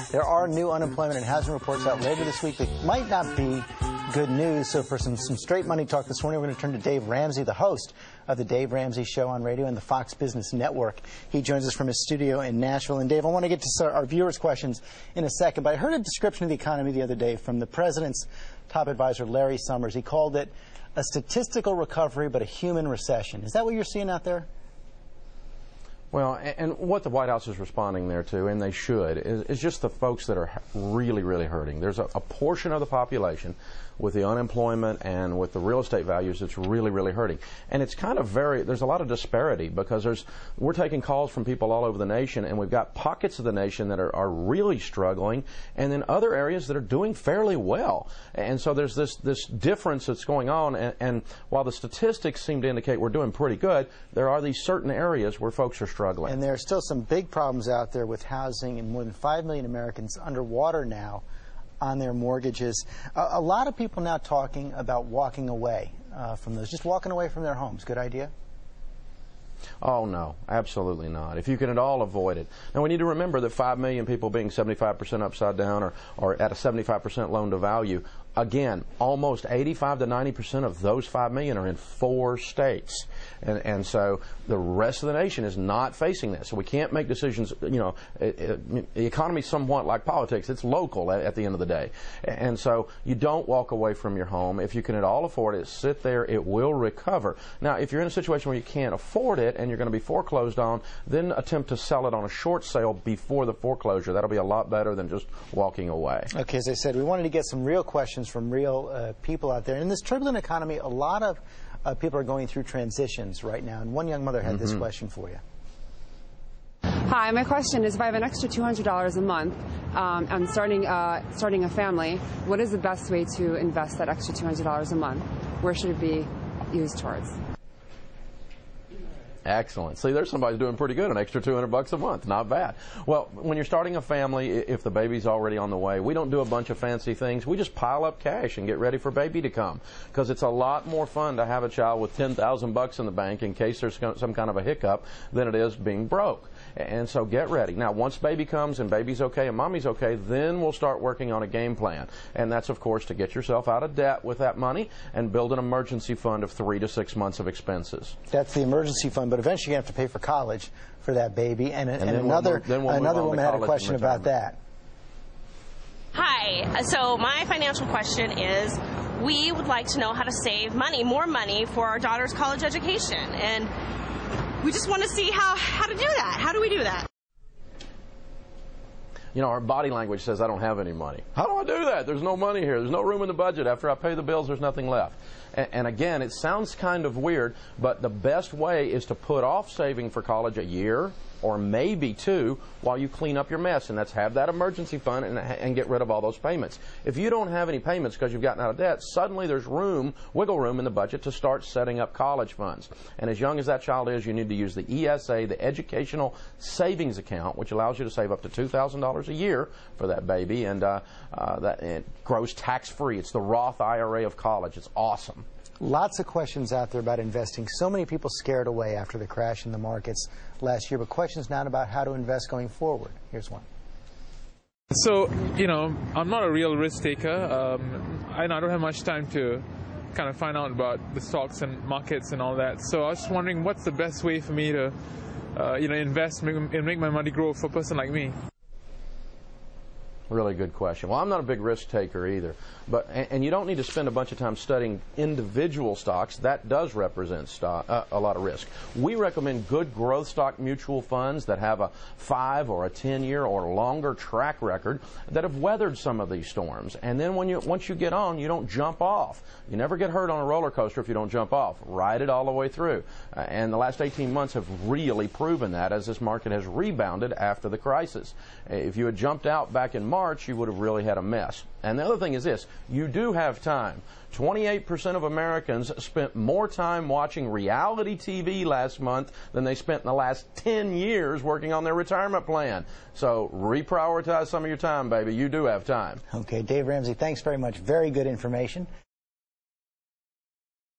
There are new unemployment and housing reports out later this week that might not be good news. So for some straight money talk this morning, we're going to turn to Dave Ramsey, the host of the Dave Ramsey Show on radio and the Fox Business Network. He joins us from his studio in Nashville. And Dave, I want to get to our viewers' questions in a second, but I heard a description of the economy the other day from the president's top advisor, Larry Summers. He called it a statistical recovery, but a human recession. Is that what you're seeing out there? Well, and what the White House is responding there to, and they should, is just the folks that are really, really hurting. There's a portion of the population with the unemployment and with the real estate values that's really, really hurting. And it's kind of there's a lot of disparity because we're taking calls from people all over the nation, and we've got pockets of the nation that are really struggling, and then other areas that are doing fairly well. And so there's this difference that's going on, and while the statistics seem to indicate we're doing pretty good, there are these certain areas where folks are struggling. And there are still some big problems out there with housing, and more than 5 million Americans underwater now on their mortgages. A lot of people now talking about walking away from those, just walking away from their homes. Good idea? Oh, no, absolutely not. If you can at all avoid it. Now, we need to remember that 5 million people being 75% upside down or at a 75% loan to value, again, almost 85 to 90% of those 5 million are in 4 states. And so the rest of the nation is not facing that. So we can't make decisions, the economy is somewhat like politics. It's local at the end of the day. And so you don't walk away from your home. If you can at all afford it, sit there. It will recover. Now, if you're in a situation where you can't afford it and you're going to be foreclosed on, then attempt to sell it on a short sale before the foreclosure. That'll be a lot better than just walking away. Okay, as I said, we wanted to get some real questions from real people out there. In this turbulent economy, a lot of people are going through transitions right now. And one young mother had this question for you. Hi, my question is, if I have an extra $200 a month, I'm starting a family, what is the best way to invest that extra $200 a month? Where should it be used towards? Excellent. See, there's somebody doing pretty good, an extra $200 a month. Not bad. Well, when you're starting a family, if the baby's already on the way, we don't do a bunch of fancy things. We just pile up cash and get ready for baby to come, because it's a lot more fun to have a child with $10,000 in the bank in case there's some kind of a hiccup than it is being broke. And so get ready. Now, once baby comes and baby's okay and mommy's okay, then we'll start working on a game plan. And that's, of course, to get yourself out of debt with that money and build an emergency fund of 3 to 6 months of expenses. That's the emergency fund, but eventually you have to pay for college for that baby. And another woman had a question about that. Hi. So my financial question is, we would like to know how to save money, more money, for our daughter's college education. And we just want to see how to do that. How do we do that? You know, our body language says, I don't have any money. How do I do that? There's no money here. There's no room in the budget. After I pay the bills, there's nothing left. And again, it sounds kind of weird, but the best way is to put off saving for college a year or maybe 2 while you clean up your mess, and that's have that emergency fund and get rid of all those payments. If you don't have any payments because you've gotten out of debt, suddenly there's wiggle room in the budget to start setting up college funds. And as young as that child is, you need to use the ESA, the Educational Savings Account, which allows you to save up to $2,000 a year for that baby, and it grows tax-free. It's the Roth IRA of college. It's awesome. Lots of questions out there about investing. So many people scared away after the crash in the markets last year, but questions now about how to invest going forward. Here's one. So, I'm not a real risk taker. I don't have much time to kind of find out about the stocks and markets and all that. So I was just wondering, what's the best way for me to, invest and make my money grow for a person like me? Really good question. Well, I'm not a big risk taker either, and you don't need to spend a bunch of time studying individual stocks. That does represent a lot of risk. We recommend good growth stock mutual funds that have a 5 or a 10-year or longer track record that have weathered some of these storms. And then once you get on, you don't jump off. You never get hurt on a roller coaster if you don't jump off. Ride it all the way through. And the last 18 months have really proven that, as this market has rebounded after the crisis. If you had jumped out back in March, you would have really had a mess. And the other thing is this, you do have time. 28% of Americans spent more time watching reality TV last month than they spent in the last 10 years working on their retirement plan. So reprioritize some of your time, baby. You do have time. Okay, Dave Ramsey, thanks very much. Very good information.